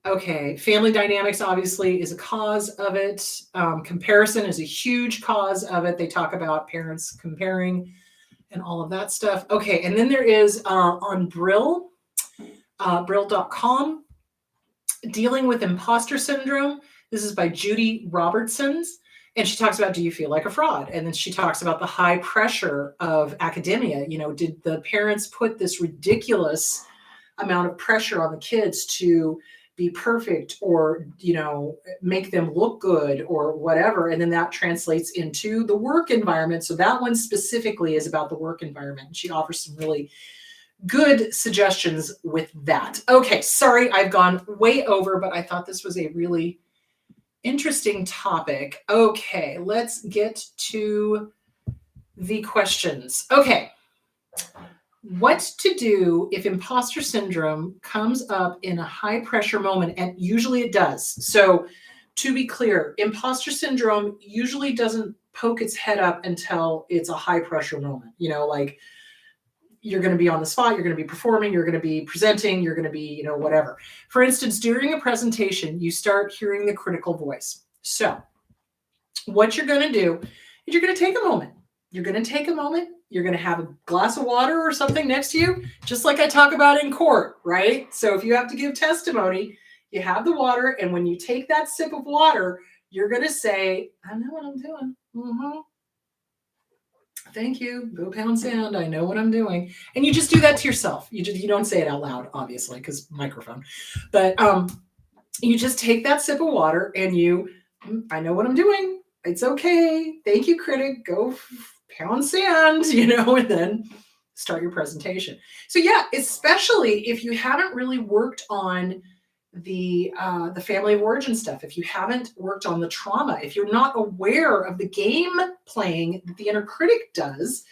Okay, family dynamics obviously is a cause of it. Comparison is a huge cause of it. They talk about parents comparing and all of that stuff. Okay, and then there is on Brill, Brill.com, Dealing with Imposter Syndrome. This is by Judy Robertsons. And she talks about, do you feel like a fraud? And then she talks about the high pressure of academia. Did the parents put this ridiculous amount of pressure on the kids to be perfect or, make them look good or whatever. And then that translates into the work environment. So that one specifically is about the work environment. She offers some really good suggestions with that. Okay, sorry, I've gone way over, but I thought this was a really interesting topic. Okay, let's get to the questions. Okay. What to do if imposter syndrome comes up in a high pressure moment, and usually it does. So to be clear, imposter syndrome usually doesn't poke its head up until it's a high pressure moment. Like you're going to be on the spot, you're going to be performing, you're going to be presenting, you're going to be, whatever. For instance, during a presentation, you start hearing the critical voice. So what you're going to do is you're going to take a moment. You're going to take a moment. You're going to have a glass of water or something next to you, just like I talk about in court, right? So if you have to give testimony, you have the water. And when you take that sip of water, you're going to say, I know what I'm doing. Mm-hmm. Thank you. Go pound sand. I know what I'm doing. And you just do that to yourself. You don't say it out loud, obviously, because microphone. But you just take that sip of water and I know what I'm doing. It's okay. Thank you, critic. Go pound sand, and then start your presentation. So yeah, especially if you haven't really worked on the family of origin stuff, if you haven't worked on the trauma, if you're not aware of the game playing that the inner critic does,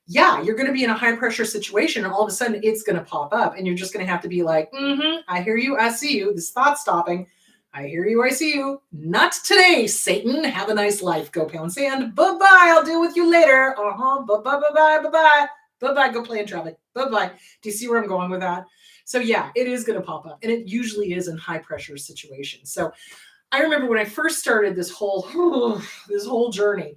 yeah, you're going to be in a high pressure situation and all of a sudden it's going to pop up and you're just going to have to be like, I hear you, I see you, this thought stopping. I hear you, I see you. Not today, Satan. Have a nice life. Go pound sand. Bye-bye. I'll deal with you later. Bye-bye, bye-bye, bye-bye. Bye-bye. Go play in traffic. Bye-bye. Do you see where I'm going with that? So yeah, it is going to pop up. And it usually is in high pressure situations. So I remember when I first started this whole journey,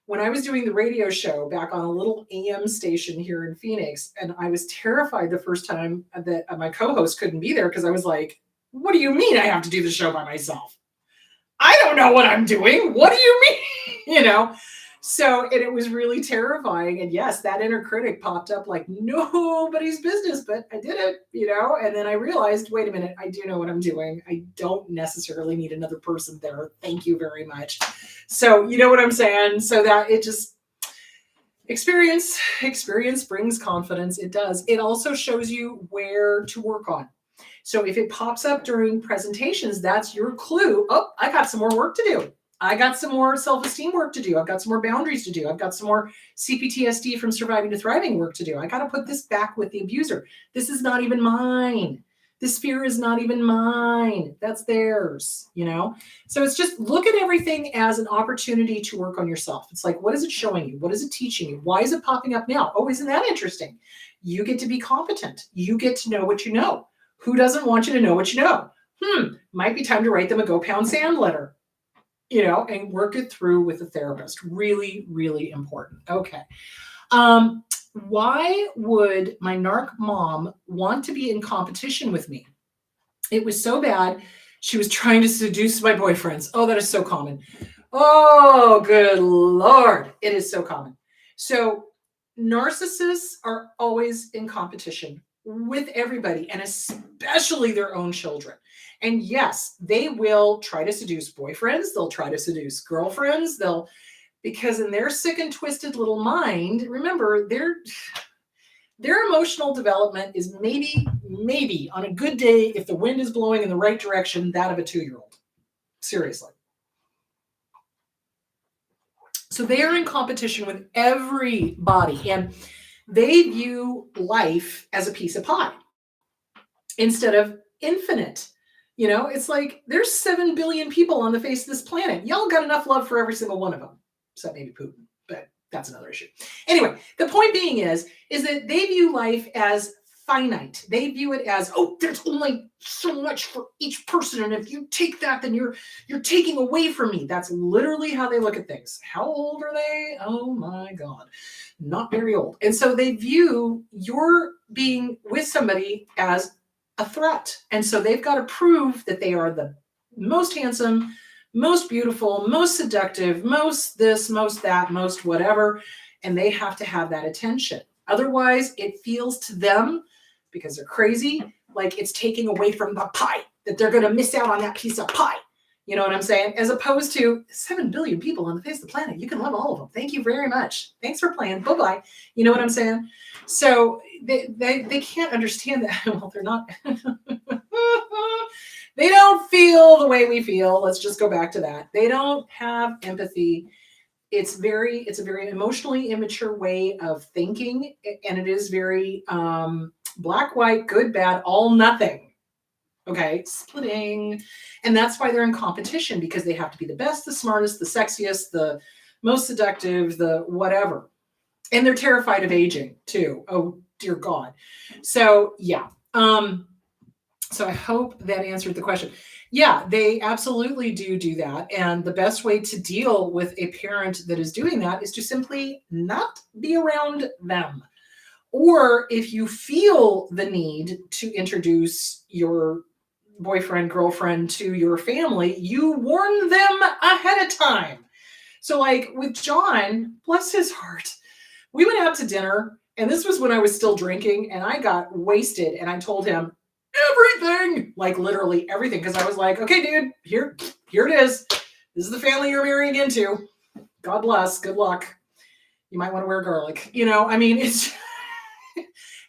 when I was doing the radio show back on a little AM station here in Phoenix, and I was terrified the first time that my co-host couldn't be there because I was like, what do you mean I have to do the show by myself? I don't know what I'm doing. What do you mean? So, and it was really terrifying. And yes, that inner critic popped up like nobody's business, but I did it, and then I realized, wait a minute, I do know what I'm doing. I don't necessarily need another person there. Thank you very much. So, you know what I'm saying? So that it just, experience brings confidence. It does. It also shows you where to work on. So if it pops up during presentations, that's your clue. Oh, I got some more work to do. I got some more self-esteem work to do. I've got some more boundaries to do. I've got some more CPTSD from surviving to thriving work to do. I got to put this back with the abuser. This is not even mine. This fear is not even mine. That's theirs, So it's just look at everything as an opportunity to work on yourself. It's like, what is it showing you? What is it teaching you? Why is it popping up now? Oh, isn't that interesting? You get to be competent. You get to know what you know. Who doesn't want you to know what you know? Might be time to write them a go pound sand letter, and work it through with a therapist. Really, really important. Okay. Why would my narc mom want to be in competition with me? It was so bad. She was trying to seduce my boyfriends. Oh, that is so common. Oh, good Lord. It is so common. So narcissists are always in competition with everybody, and especially their own children. And yes, they will try to seduce boyfriends. They'll try to seduce girlfriends. Because in their sick and twisted little mind, remember, their emotional development is maybe on a good day, if the wind is blowing in the right direction, that of a 2-year-old. Seriously. So they are in competition with everybody, and they view life as a piece of pie instead of infinite. It's like there's 7 billion people on the face of this planet. Y'all got enough love for every single one of them, except maybe Putin, but that's another issue. Anyway, the point being is that they view life as finite. They view it as, there's only so much for each person, and if you take that, then you're taking away from me. That's literally how they look at things. How old are they? Oh my God, not very old. And so they view your being with somebody as a threat. And so they've got to prove that they are the most handsome, most beautiful, most seductive, most this, most that, most whatever. And they have to have that attention. Otherwise, it feels to them, because they're crazy, like it's taking away from the pie, that they're going to miss out on that piece of pie. You know what I'm saying? As opposed to 7 billion people on the face of the planet. You can love all of them. Thank you very much. Thanks for playing. Bye-bye. You know what I'm saying? So they can't understand that. Well, they're not. They don't feel the way we feel. Let's just go back to that. They don't have empathy. It's a very emotionally immature way of thinking. And it is very black, white, good, bad, all, nothing. Okay, splitting. And that's why they're in competition, because they have to be the best, the smartest, the sexiest, the most seductive, the whatever. And they're terrified of aging too. Oh, dear God. So yeah. So I hope that answered the question. Yeah, they absolutely do that. And the best way to deal with a parent that is doing that is to simply not be around them. Or if you feel the need to introduce your boyfriend, girlfriend to your family, you warn them ahead of time. So like with John, bless his heart, we went out to dinner, and this was when I was still drinking, and I got wasted, and I told him everything, like literally everything, because I was like, okay, dude, here it is. This is the family you're marrying into. God bless. Good luck. You might want to wear garlic. You know, I mean, it's...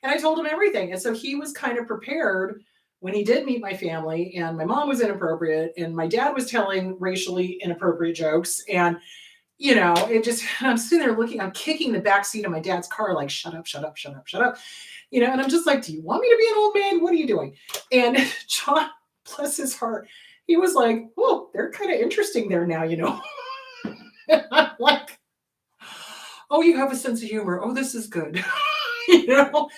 And I told him everything. And so he was kind of prepared when he did meet my family, and my mom was inappropriate, and my dad was telling racially inappropriate jokes. And, you know, it just, I'm sitting there looking, I'm kicking the back seat of my dad's car, like, shut up, shut up, shut up, shut up. You know, and I'm just like, do you want me to be an old man? What are you doing? And John, bless his heart, he was like, oh, they're kind of interesting there now, you know. And I'm like, oh, you have a sense of humor. Oh, this is good. You know?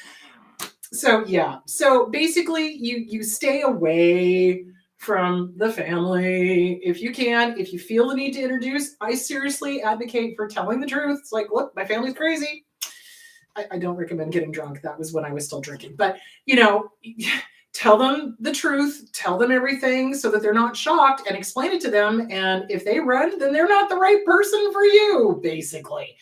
So yeah. So basically you stay away from the family if you can. If you feel the need to introduce, I seriously advocate for telling the truth. It's like, look, my family's crazy. I don't recommend getting drunk. That was when I was still drinking. But, you know, tell them the truth, tell them everything so that they're not shocked, and explain it to them. And if they run, then they're not the right person for you, basically.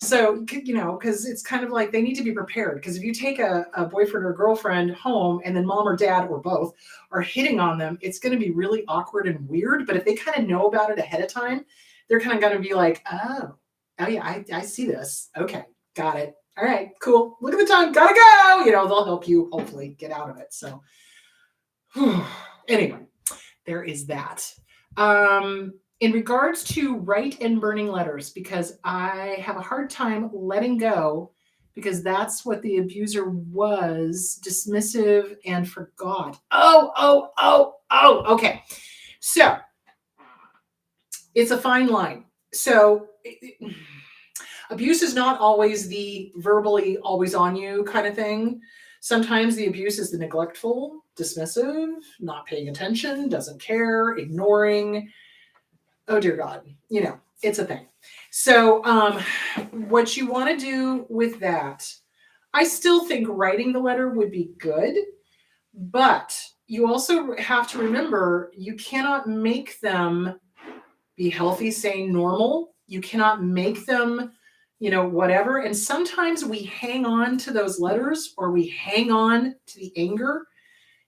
So, you know, because it's kind of like they need to be prepared. Because if you take a boyfriend or girlfriend home and then mom or dad or both are hitting on them, it's going to be really awkward and weird. But if they kind of know about it ahead of time, they're kind of going to be like, oh yeah, I see this. Okay, got it. All right, cool. Look at the time. Gotta go. You know, they'll help you hopefully get out of it. So anyway, there is that. In regards to write and burning letters, because I have a hard time letting go, because that's what the abuser was, dismissive and forgot. Okay. So it's a fine line. So abuse is not always the verbally always on you kind of thing. Sometimes the abuse is the neglectful, dismissive, not paying attention, doesn't care, ignoring. Oh, dear God, you know, it's a thing. So what you want to do with that, I still think writing the letter would be good, but you also have to remember you cannot make them be healthy, sane, normal. You cannot make them, you know, whatever. And sometimes we hang on to those letters, or we hang on to the anger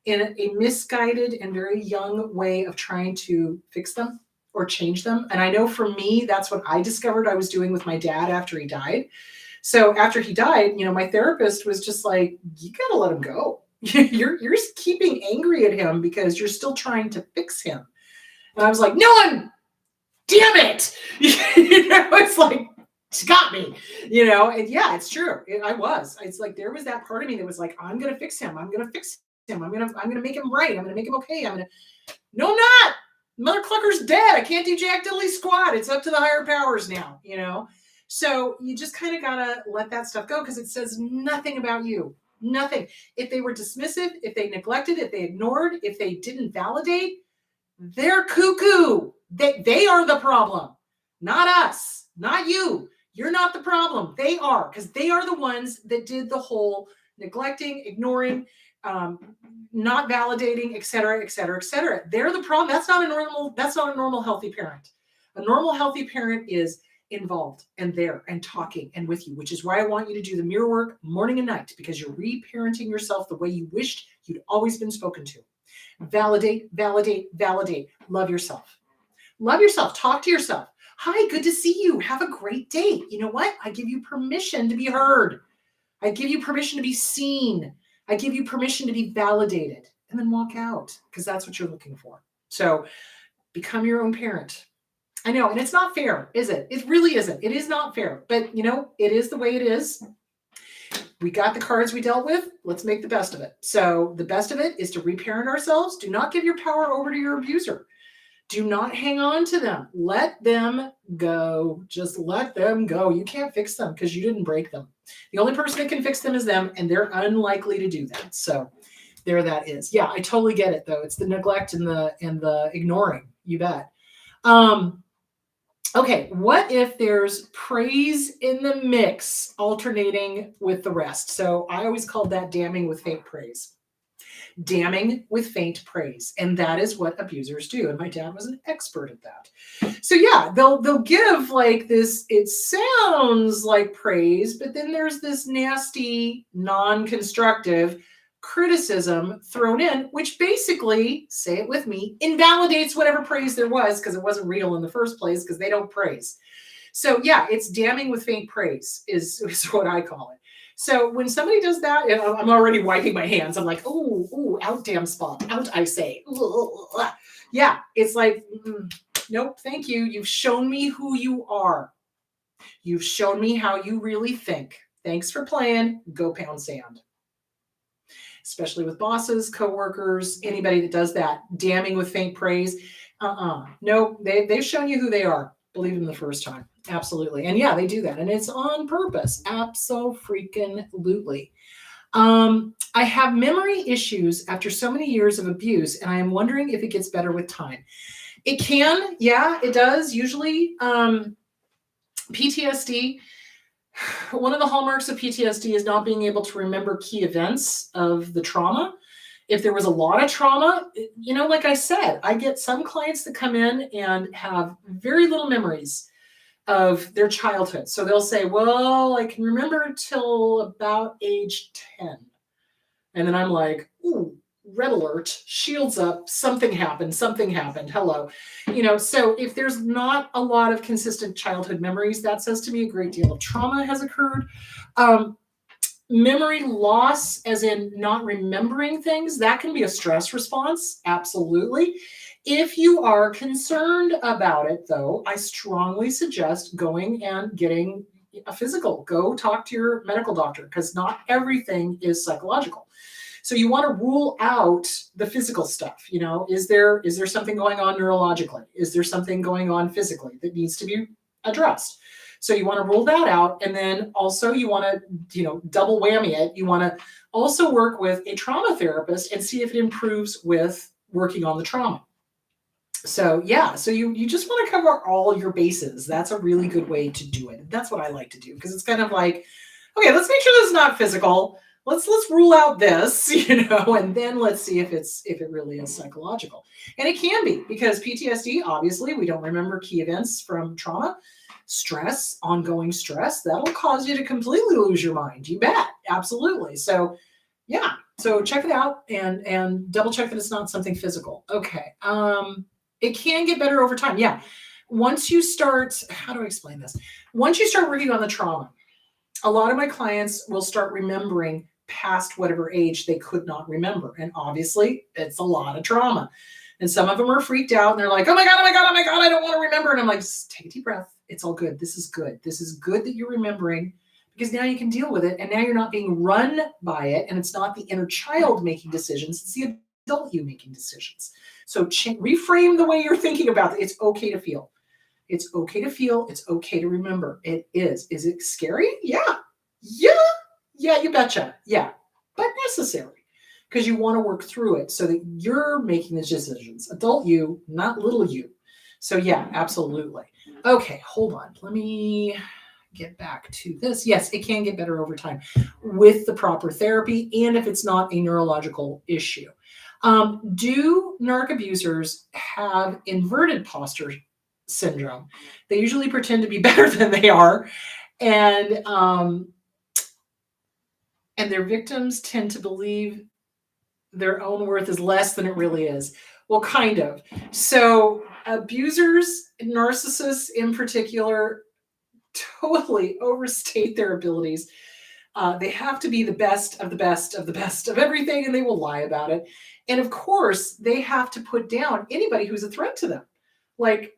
in a misguided and very young way of trying to fix them or change them. And I know for me, that's what I discovered I was doing with my dad after he died. So after he died, you know, my therapist was just like, you gotta let him go. You're just keeping angry at him because you're still trying to fix him. And I was like, no, damn it. You know, it's like, she got me, you know. And yeah, it's true. It's like, there was that part of me that was like, I'm going to fix him. I'm going to fix him. I'm going to make him right. I'm going to make him okay. No, I'm not. Mother Clucker's dead. I can't do jack diddly squat. It's up to the higher powers now, you know? So you just kind of got to let that stuff go, because it says nothing about you. Nothing. If they were dismissive, if they neglected, if they ignored, if they didn't validate, they're cuckoo. They are the problem, not us, not you. You're not the problem. They are, because they are the ones that did the whole neglecting, ignoring, not validating, et cetera, et cetera, et cetera. They're the problem. That's not a normal healthy parent. A normal healthy parent is involved and there and talking and with you, which is why I want you to do the mirror work morning and night, because you're reparenting yourself the way you wished you'd always been spoken to. Validate, validate, validate. Love yourself. Love yourself. Talk to yourself. Hi, good to see you. Have a great day. You know what? I give you permission to be heard. I give you permission to be seen. I give you permission to be validated. And then walk out, because that's what you're looking for. So become your own parent. I know, and it's not fair, is it? It really isn't. It is not fair. But, you know, it is the way it is. We got the cards we dealt with. Let's make the best of it. So the best of it is to reparent ourselves. Do not give your power over to your abuser. Do not hang on to them. Let them go. Just let them go. You can't fix them because you didn't break them. The only person that can fix them is them, and they're unlikely to do that. So there that is. Yeah, I totally get it though. It's the neglect and the ignoring. You bet. Okay, what if there's praise in the mix alternating with the rest? So I always called that damning with faint praise. Damning with faint praise. And that is what abusers do. And my dad was an expert at that. So yeah, they'll give like this, it sounds like praise, but then there's this nasty, non-constructive criticism thrown in, which basically, say it with me, invalidates whatever praise there was, because it wasn't real in the first place, because they don't praise. So yeah, it's damning with faint praise is what I call it. So when somebody does that, I'm already wiping my hands. I'm like, oh, out damn spot, out I say. Yeah, it's like, nope, thank you. You've shown me who you are. You've shown me how you really think. Thanks for playing. Go pound sand. Especially with bosses, coworkers, anybody that does that, damning with faint praise. No, they've shown you who they are. Believe them the first time. Absolutely. And yeah, they do that. And it's on purpose. Abso-freaking-lutely. I have memory issues after so many years of abuse, and I am wondering if it gets better with time. It can. Yeah, it does. Usually PTSD, one of the hallmarks of PTSD is not being able to remember key events of the trauma. If there was a lot of trauma, you know, like I said, I get some clients that come in and have very little memories of their childhood. So they'll say, well, I can remember till about age 10. And then I'm like, ooh, red alert, shields up, something happened, hello. You know, so if there's not a lot of consistent childhood memories, that says to me a great deal of trauma has occurred. Memory loss, as in not remembering things, that can be a stress response, absolutely. If you are concerned about it, though, I strongly suggest going and getting a physical. Go talk to your medical doctor, because not everything is psychological. So you want to rule out the physical stuff. You know, is there something going on neurologically? Is there something going on physically that needs to be addressed? So you want to rule that out. And then also you want to, you know, double whammy it. You want to also work with a trauma therapist and see if it improves with working on the trauma. So yeah, so you just want to cover all your bases. That's a really good way to do it. That's what I like to do, because it's kind of like, okay, let's make sure this is not physical. Let's rule out this, you know, and then let's see if it really is psychological. And it can be, because PTSD, obviously, we don't remember key events from trauma. Stress, ongoing stress, that'll cause you to completely lose your mind. You bet. Absolutely. So yeah, so check it out and double check that it's not something physical. Okay. It can get better over time. Yeah. Once you start, how do I explain this? Once you start working on the trauma, a lot of my clients will start remembering past whatever age they could not remember. And obviously it's a lot of trauma. And some of them are freaked out and they're like, oh my God, I don't want to remember. And I'm like, just take a deep breath. It's all good. This is good. This is good that you're remembering, because now you can deal with it. And now you're not being run by it. And it's not the inner child making decisions. It's the adult you making decisions. So reframe the way you're thinking about it. It's okay to feel. It's okay to feel. It's okay to remember. It is. Is it scary? Yeah. Yeah, you betcha. Yeah, but necessary, because you want to work through it so that you're making the decisions. Adult you, not little you. So yeah, absolutely. Okay, hold on. Let me get back to this. Yes, it can get better over time with the proper therapy, and if it's not a neurological issue. Do narc abusers have inverted posture syndrome. They usually pretend to be better than they are. And their victims tend to believe their own worth is less than it really is. Well, kind of. So abusers, narcissists in particular, totally overstate their abilities. They have to be the best of the best of the best of everything, and they will lie about it. And of course, they have to put down anybody who's a threat to them. Like,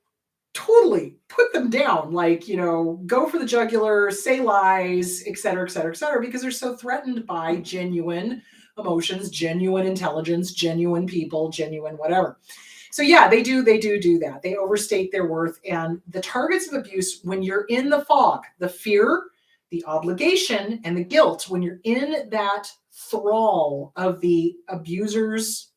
totally put them down. Like, go for the jugular, say lies, et cetera, et cetera, et cetera, because they're so threatened by genuine emotions, genuine intelligence, genuine people, genuine whatever. So yeah, they do that. They overstate their worth. And the targets of abuse, when you're in the fog, the fear, the obligation, and the guilt, when you're in that thrall of the abuser's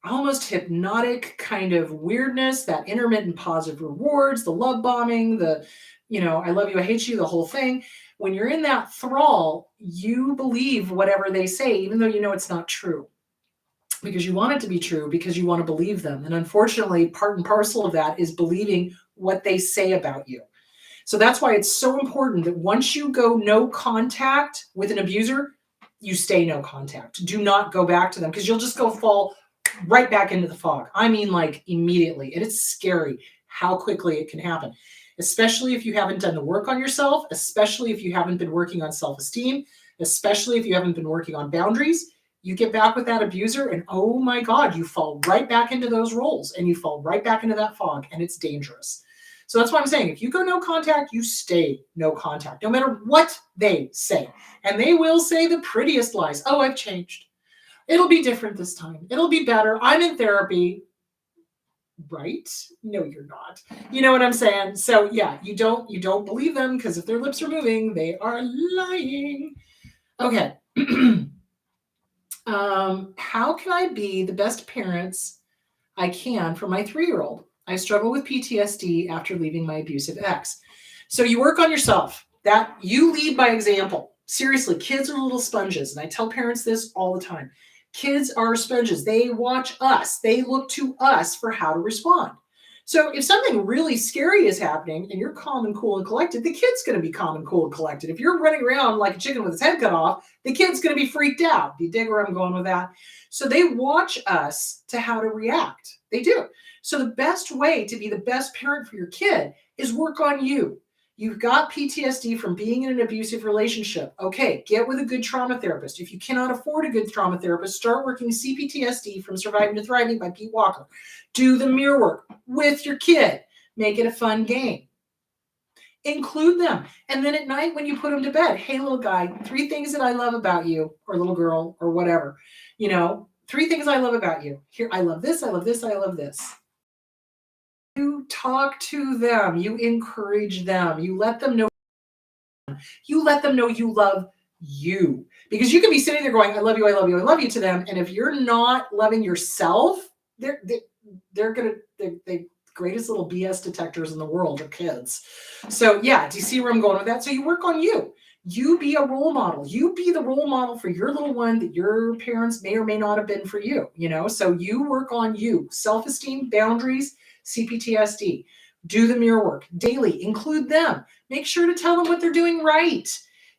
almost hypnotic kind of weirdness, that intermittent positive rewards, the love bombing, the, I love you, I hate you, the whole thing. When you're in that thrall, you believe whatever they say, even though you know it's not true. Because you want it to be true, because you want to believe them. And unfortunately, part and parcel of that is believing what they say about you. So that's why it's so important that once you go no contact with an abuser, you stay no contact. Do not go back to them, because you'll just go fall right back into the fog. I mean, like immediately. And it's scary how quickly it can happen, especially if you haven't done the work on yourself, especially if you haven't been working on self-esteem, especially if you haven't been working on boundaries. You get back with that abuser and oh my God, you fall right back into those roles and you fall right back into that fog, and it's dangerous. So that's why I'm saying, if you go no contact, you stay no contact, no matter what they say. And they will say the prettiest lies. Oh, I've changed. It'll be different this time. It'll be better. I'm in therapy. Right? No, you're not. You know what I'm saying? So yeah, you don't believe them, because if their lips are moving, they are lying. Okay. How can I be the best parents I can for my 3-year-old? I struggle with PTSD after leaving my abusive ex. So you work on yourself. That you lead by example. Seriously, kids are little sponges. And I tell parents this all the time. Kids are sponges. They watch us. They look to us for how to respond. So if something really scary is happening and you're calm and cool and collected, the kid's going to be calm and cool and collected. If you're running around like a chicken with its head cut off, the kid's going to be freaked out. Do you dig where I'm going with that? So they watch us to how to react. They do. So the best way to be the best parent for your kid is work on you. You've got PTSD from being in an abusive relationship. Okay, get with a good trauma therapist. If you cannot afford a good trauma therapist, start working CPTSD from Surviving to Thriving by Pete Walker. Do the mirror work with your kid. Make it a fun game. Include them. And then at night when you put them to bed, hey, little guy, 3 things that I love about you, or little girl, or whatever. 3 things I love about you. Here, I love this, I love this, I love this. You talk to them. You encourage them. You let them know. You let them know you love you. Because you can be sitting there going, I love you, I love you, I love you to them. And if you're not loving yourself, they're the greatest little BS detectors in the world are kids. So yeah, do you see where I'm going with that? So you work on you. You be a role model. You be the role model for your little one that your parents may or may not have been for you. So you work on you. Self-esteem, boundaries, CPTSD. Do the mirror work daily. Include them. Make sure to tell them what they're doing right.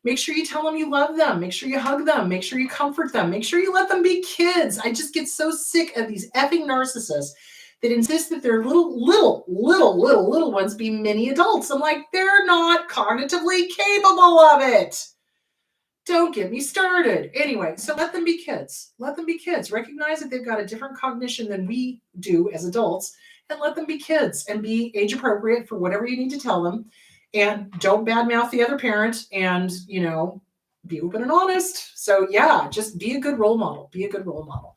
Make sure you tell them you love them. Make sure you hug them. Make sure you comfort them. Make sure you let them be kids. I just get so sick of these effing narcissists that insist that their little ones be mini adults. I'm like, they're not cognitively capable of it. Don't get me started. Anyway, so let them be kids. Let them be kids. Recognize that they've got a different cognition than we do as adults, and let them be kids and be age appropriate for whatever you need to tell them. And don't badmouth the other parent, and, be open and honest. So yeah, just be a good role model. Be a good role model.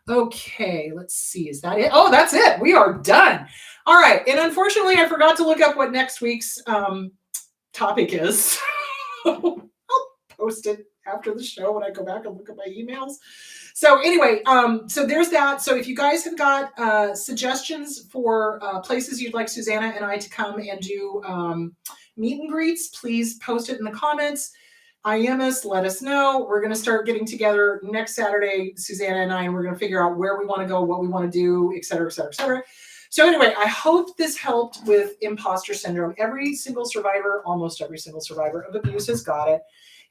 Okay, let's see. Is that it? Oh, that's it. We are done. All right. And unfortunately, I forgot to look up what next week's topic is. I'll post it after the show when I go back and look at my emails. So anyway, so there's that. So if you guys have got suggestions for places you'd like Susanna and I to come and do meet and greets, please post it in the comments. IMS, let us know. We're going to start getting together next Saturday, Susanna and I, and we're going to figure out where we want to go, what we want to do, et cetera, et cetera, et cetera. So anyway, I hope this helped with imposter syndrome. Every single survivor, almost every single survivor of abuse has got it.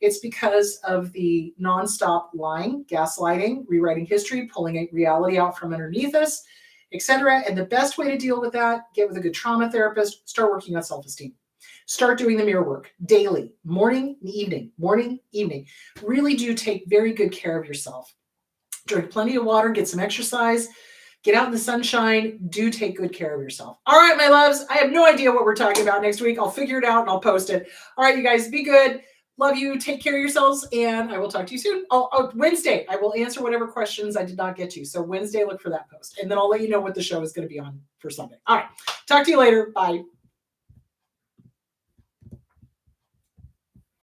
It's because of the nonstop lying, gaslighting, rewriting history, pulling reality out from underneath us, etc. And the best way to deal with that, get with a good trauma therapist, start working on self-esteem. Start doing the mirror work daily, morning and evening, morning, evening. Really do take very good care of yourself. Drink plenty of water, get some exercise, get out in the sunshine, do take good care of yourself. All right, my loves, I have no idea what we're talking about next week. I'll figure it out and I'll post it. All right, you guys, be good. Love you. Take care of yourselves, and I will talk to you soon. Oh, Wednesday, I will answer whatever questions I did not get to. So Wednesday, look for that post, and then I'll let you know what the show is going to be on for Sunday. All right, talk to you later. Bye.